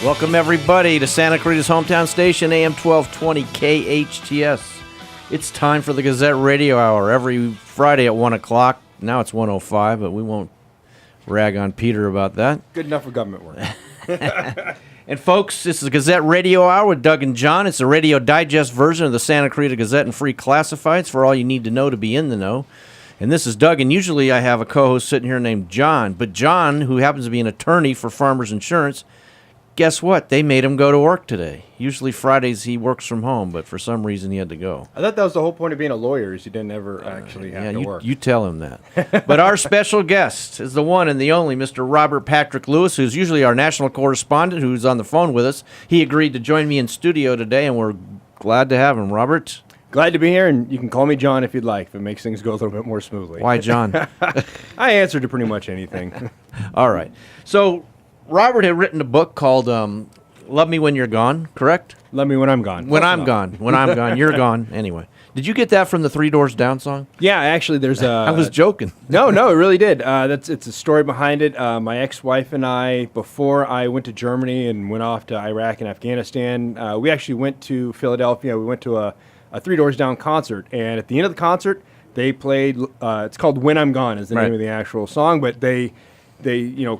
Welcome, everybody, to Santa Clarita's hometown station, AM-1220 KHTS. It's time for the Gazette Radio Hour every Friday at 1 o'clock. Now it's 1:05, but we won't rag on Peter about that. Good enough for government work. And, folks, this is the Gazette Radio Hour with Doug and John. It's a radio digest version of the Santa Clarita Gazette and Free Classifieds for all you need to know to be in the know. And this is Doug, and usually I have a co-host sitting here named John. But John, who happens to be an attorney for Farmers Insurance, guess what? They made him go to work today. Usually Fridays he works from home, but for some reason he had to go. I thought that was the whole point of being a lawyer, is you didn't ever actually have to work. You tell him that. But our special guest is the one and the only Mr. Robert Patrick Lewis, who's usually our national correspondent, who's on the phone with us. He agreed to join me in studio today, and we're glad to have him. Robert? Glad to be here, and you can call me John if you'd like, if it makes things go a little bit more smoothly. Why John? I answer to pretty much anything. All right. So Robert had written a book called Love Me When You're Gone, correct? Love Me When I'm Gone. When I'm gone. When I'm gone. You're gone. Anyway. Did you get that from the Three Doors Down song? Yeah, actually, there's a... I was joking. No, it really did. It's a story behind it. My ex-wife and I, before I went to Germany and went off to Iraq and Afghanistan, we actually went to Philadelphia. We went to a Three Doors Down concert, and at the end of the concert, they played, it's called When I'm Gone is the name of the actual song, but they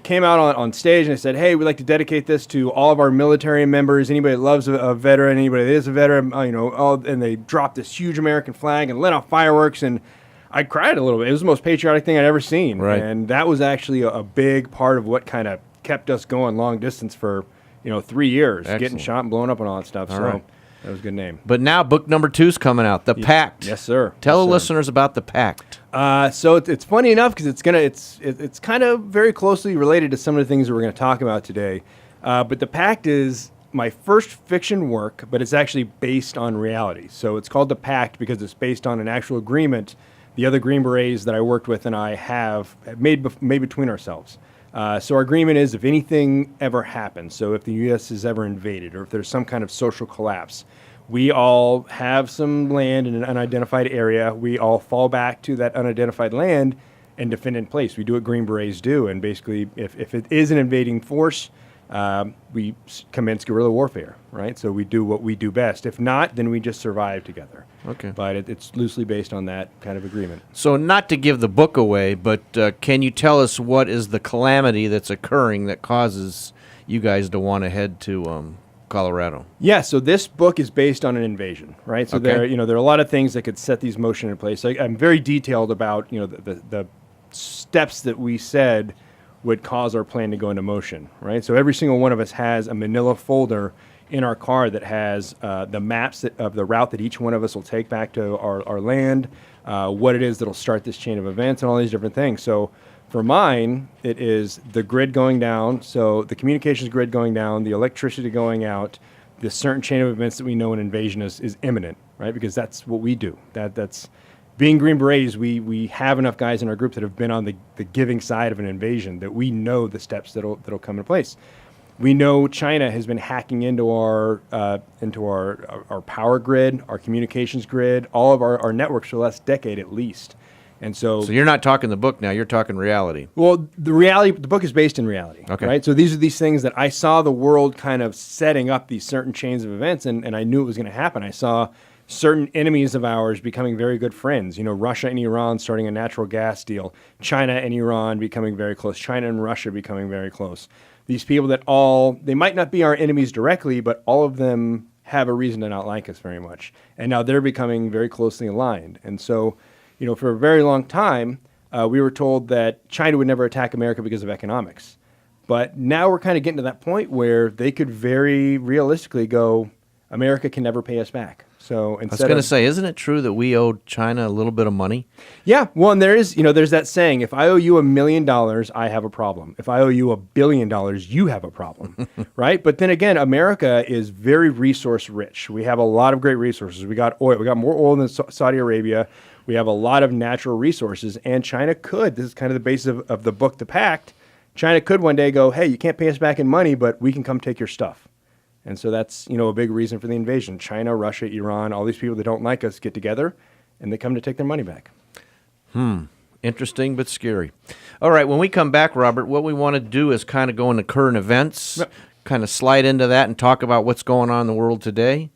came out on stage and they said, hey, we'd like to dedicate this to all of our military members, anybody that loves a veteran, anybody that is a veteran, and they dropped this huge American flag and lit off fireworks, and I cried a little bit. It was the most patriotic thing I'd ever seen, right. And that was actually a big part of what kind of kept us going long distance for 3 years, Excellent. Getting shot and blowing up and all that stuff. All so right. that was a good name. But now book number 2's coming out, The Pact. Yes, sir. Tell Yes, the sir. listeners about The Pact. So it's funny enough because it's kind of very closely related to some of the things that we're going to talk about today. But The Pact is my first fiction work, but it's actually based on reality. So it's called The Pact because it's based on an actual agreement the other Green Berets that I worked with and I have made between ourselves. So our agreement is if anything ever happens, so if the U.S. is ever invaded or if there's some kind of social collapse, we all have some land in an unidentified area. We all fall back to that unidentified land and defend in place. We do what Green Berets do. And basically, if it is an invading force, we commence guerrilla warfare, right? So we do what we do best. If not, then we just survive together. Okay. But it's loosely based on that kind of agreement. So not to give the book away, but can you tell us what is the calamity that's occurring that causes you guys to want to head to Colorado? Yeah, so this book is based on an invasion, right? So Okay. there are a lot of things that could set these motion in place. I'm very detailed about the steps that we said would cause our plan to go into motion, right? So every single one of us has a manila folder in our car that has the maps of the route that each one of us will take back to our land, what it is that'll start this chain of events, and all these different things. So for mine, it is the grid going down, so the communications grid going down, the electricity going out, this certain chain of events that we know an invasion is imminent, right? Because that's what we do. That's being Green Berets, we have enough guys in our group that have been on the giving side of an invasion that we know the steps that'll come into place. We know China has been hacking into our power grid, our communications grid, all of our networks for the last decade at least. And so you're not talking the book now, you're talking reality. Well, the book is based in reality, okay. Right? So these are these things that I saw the world kind of setting up these certain chains of events, and I knew it was going to happen. I saw certain enemies of ours becoming very good friends. Russia and Iran starting a natural gas deal, China and Iran becoming very close, China and Russia becoming very close. These people that they might not be our enemies directly, but all of them have a reason to not like us very much. And now they're becoming very closely aligned. And so, for a very long time, we were told that China would never attack America because of economics. But now we're kind of getting to that point where they could very realistically go, America can never pay us back. So I was going to say, isn't it true that we owe China a little bit of money? Yeah, well, and there's that saying, if I owe you $1 million, I have a problem. If I owe you $1 billion, you have a problem, right? But then again, America is very resource rich. We have a lot of great resources. We got oil. We got more oil than Saudi Arabia. We have a lot of natural resources, and China could, this is kind of the basis of the book, The Pact, China could one day go, hey, you can't pay us back in money, but we can come take your stuff. And so that's, a big reason for the invasion. China, Russia, Iran, all these people that don't like us get together, and they come to take their money back. Interesting but scary. All right, when we come back, Robert, what we want to do is kind of go into current events, kind of slide into that and talk about what's going on in the world today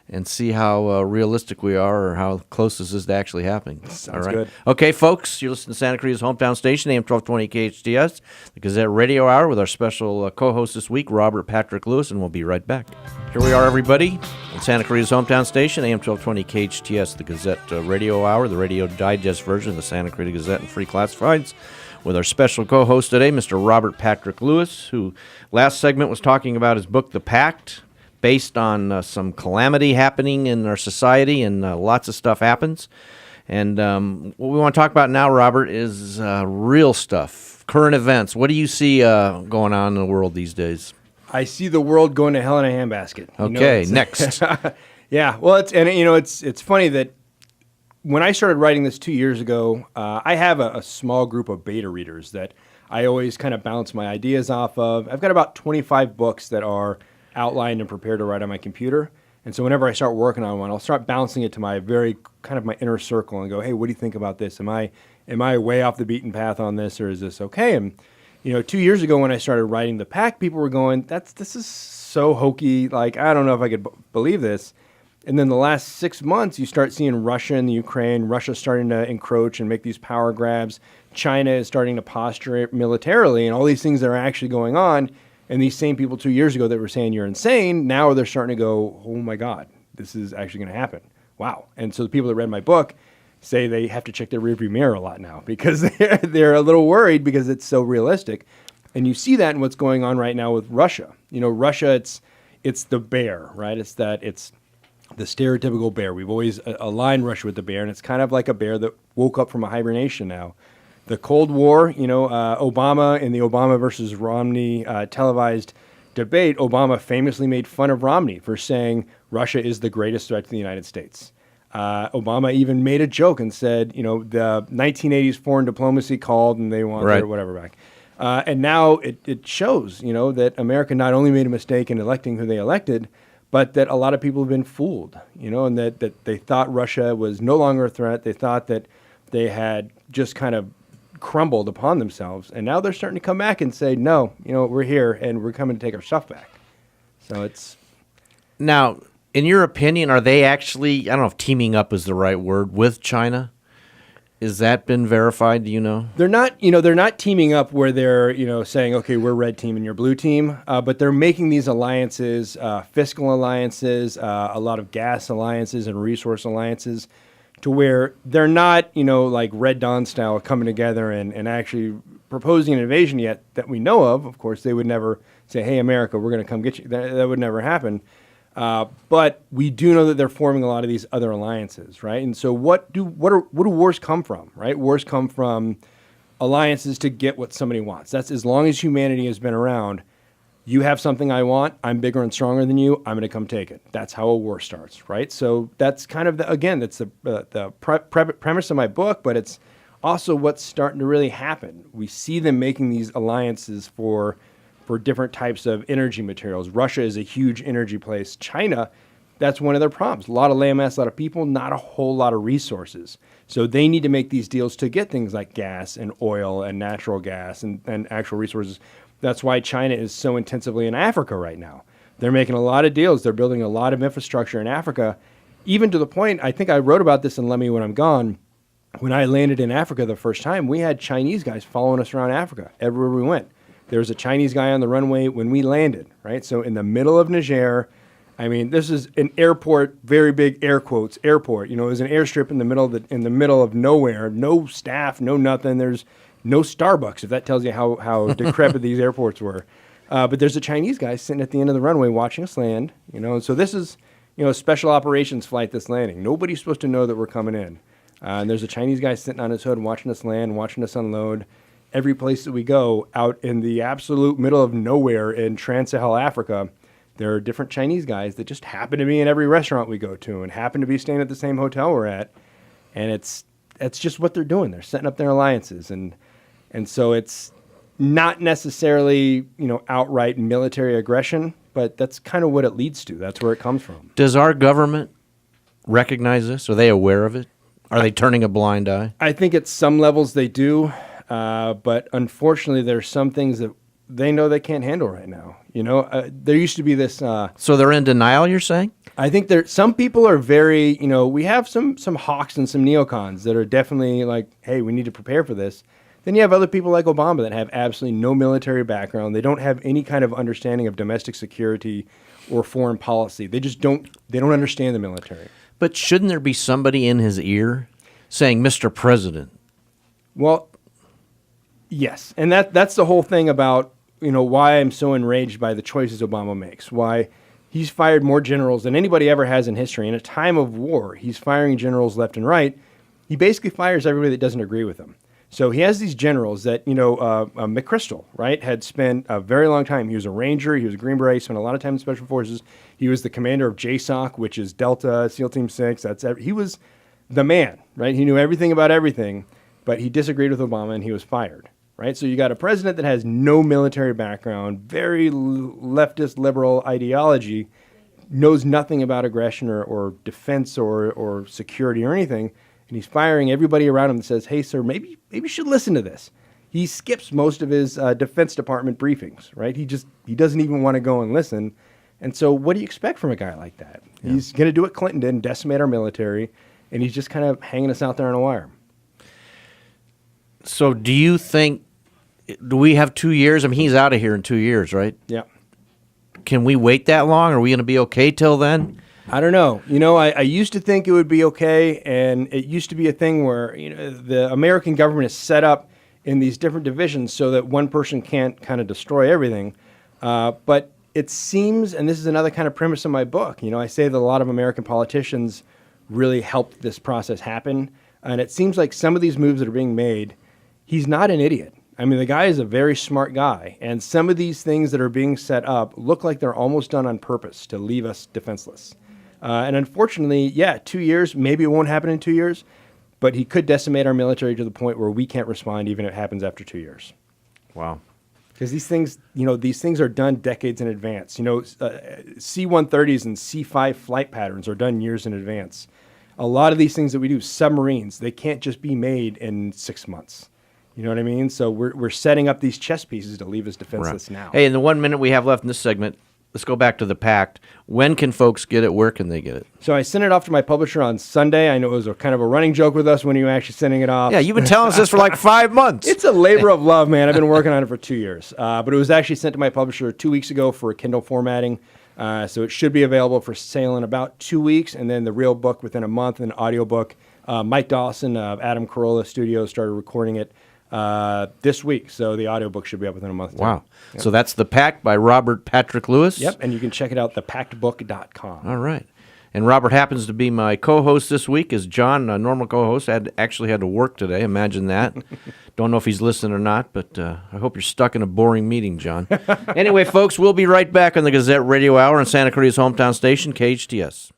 and see how realistic we are or how close this is to actually happening. Sounds good. Okay, folks, you're listening to Santa Crita's hometown station, AM-1220 KHTS, the Gazette Radio Hour with our special co-host this week, Robert Patrick Lewis, and we'll be right back. Here we are, everybody, on Santa Crita's hometown station, AM-1220 KHTS, the Gazette Radio Hour, the radio digest version of the Santa Crita Gazette and Free Classifieds, with our special co-host today, Mr. Robert Patrick Lewis, who last segment was talking about his book, The Pact, based on some calamity happening in our society, and lots of stuff happens. And what we want to talk about now, Robert, is real stuff, current events. What do you see going on in the world these days? I see the world going to hell in a handbasket. Okay, next. Yeah, well, it's funny that when I started writing this 2 years ago, I have a small group of beta readers that I always kind of bounce my ideas off of. I've got about 25 books that are outlined and prepared to write on my computer. And so whenever I start working on one, I'll start bouncing it to my very kind of my inner circle and go, hey, what do you think about this? Am I way off the beaten path on this, or is this okay? And 2 years ago when I started writing The Pact, people were going, this is so hokey. Like, I don't know if I could believe this. And then the last 6 months, you start seeing Russia and the Ukraine, Russia starting to encroach and make these power grabs. China is starting to posture militarily, and all these things that are actually going on. And these same people 2 years ago that were saying you're insane, now they're starting to go, oh my God, this is actually going to happen. Wow. And so the people that read my book say they have to check their rearview mirror a lot now because they're a little worried because it's so realistic. And you see that in what's going on right now with Russia. Russia, it's the bear, right? It's the stereotypical bear. We've always aligned Russia with the bear, and it's kind of like a bear that woke up from a hibernation now. The Cold War, Obama in the Obama versus Romney televised debate, Obama famously made fun of Romney for saying Russia is the greatest threat to the United States. Obama even made a joke and said, the 1980s foreign diplomacy called and they want their whatever back. And now it shows, that America not only made a mistake in electing who they elected, but that a lot of people have been fooled, and that they thought Russia was no longer a threat. They thought that they had just kind of crumbled upon themselves, and now they're starting to come back and say, no, we're here and we're coming to take our stuff back. So it's now, in your opinion, are they actually, I don't know if teaming up is the right word, with China? Is that been verified? Do you know? They're not teaming up where they're, saying, okay, we're red team and you're blue team, but they're making these alliances, fiscal alliances, a lot of gas alliances and resource alliances, to where they're not, like Red Dawn style coming together and actually proposing an invasion yet that we know of. Of course, they would never say, hey, America, we're going to come get you. That would never happen. But we do know that they're forming a lot of these other alliances, right? And so what do wars come from, right? Wars come from alliances to get what somebody wants. That's as long as humanity has been around. You have something I want, I'm bigger and stronger than you, I'm going to come take it. That's how a war starts, right? So that's kind of, that's the premise of my book, but it's also what's starting to really happen. We see them making these alliances for different types of energy materials. Russia is a huge energy place. China, that's one of their problems. A lot of landmass, a lot of people, not a whole lot of resources. So they need to make these deals to get things like gas and oil and natural gas and actual resources. That's why China is so intensively in Africa right now. They're making a lot of deals. They're building a lot of infrastructure in Africa, even to the point, I think I wrote about this in Let Me When I'm Gone. When I landed in Africa the first time, we had Chinese guys following us around Africa everywhere we went. There was a Chinese guy on the runway when we landed, right? So in the middle of Niger, I mean, this is an airport, very big air quotes, airport. It was an airstrip in the middle of nowhere, no staff, no nothing. There's no Starbucks, if that tells you how decrepit these airports were. But there's a Chinese guy sitting at the end of the runway watching us land. So this is, a special operations flight that's landing. Nobody's supposed to know that we're coming in. And there's a Chinese guy sitting on his hood watching us land, watching us unload. Every place that we go out in the absolute middle of nowhere in Trans-Sahel Africa, there are different Chinese guys that just happen to be in every restaurant we go to and happen to be staying at the same hotel we're at. And it's just what they're doing. They're setting up their alliances. And so it's not necessarily, outright military aggression, but that's kind of what it leads to. That's where it comes from. Does our government recognize this? Are they aware of it? Are they turning a blind eye? I think at some levels they do, but unfortunately there's some things that they know they can't handle right now. There used to be this. So they're in denial, you're saying? I think some people are very, we have some hawks and some neocons that are definitely like, hey, we need to prepare for this. Then you have other people like Obama that have absolutely no military background. They don't have any kind of understanding of domestic security or foreign policy. They don't understand the military. But shouldn't there be somebody in his ear saying, Mr. President? Well, yes. And that's the whole thing about, why I'm so enraged by the choices Obama makes, why he's fired more generals than anybody ever has in history. In a time of war, he's firing generals left and right. He basically fires everybody that doesn't agree with him. So he has these generals that, McChrystal, right, had spent a very long time. He was a Ranger. He was a Green Beret. He spent a lot of time in Special Forces. He was the commander of JSOC, which is Delta, SEAL Team 6. He was the man, right? He knew everything about everything, but he disagreed with Obama and he was fired, right? So you got a president that has no military background, very leftist liberal ideology, knows nothing about aggression or defense or security or anything. And he's firing everybody around him that says, hey, sir, maybe you should listen to this. He skips most of his Defense Department briefings, right? He doesn't even want to go and listen. And so what do you expect from a guy like that? Yeah. He's going to do what Clinton did and decimate our military, and he's just kind of hanging us out there on a wire. So do you think, do we have 2 years? I mean, he's out of here in 2 years, right? Yeah. Can we wait that long? Are we going to be okay till then? I don't know. I used to think it would be okay, and it used to be a thing where the American government is set up in these different divisions so that one person can't kind of destroy everything. But it seems, and this is another kind of premise of my book, I say that a lot of American politicians really helped this process happen, and it seems like some of these moves that are being made, he's not an idiot. I mean, the guy is a very smart guy, and some of these things that are being set up look like they're almost done on purpose to leave us defenseless. And unfortunately, 2 years, maybe it won't happen in 2 years, but he could decimate our military to the point where we can't respond even if it happens after 2 years. Wow. Because these things are done decades in advance. C-130s and C-5 flight patterns are done years in advance. A lot of these things that we do, submarines, they can't just be made in 6 months. You know what I mean? So we're setting up these chess pieces to leave us defenseless now. Hey, in the 1 minute we have left in this segment, let's go back to the pact. When can folks get it? Where can they get it? So I sent it off to my publisher on Sunday. I know it was a kind of a running joke with us when you were actually sending it off. Yeah, you've been telling us this for like 5 months. It's a labor of love, man. I've been working on it for 2 years. But it was actually sent to my publisher 2 weeks ago for Kindle formatting. So it should be available for sale in about 2 weeks, and then the real book within a month, an audiobook. Mike Dawson of Adam Carolla Studios started recording it this week, so the audiobook should be up within a month. Wow. Yep. So that's The Pact by Robert Patrick Lewis? Yep, and you can check it out, thepactbook.com. All right. And Robert happens to be my co-host this week, as John, a normal co-host, actually had to work today. Imagine that. Don't know if he's listening or not, but I hope you're stuck in a boring meeting, John. Anyway, folks, we'll be right back on the Gazette Radio Hour on Santa Cruz hometown station, KHTS.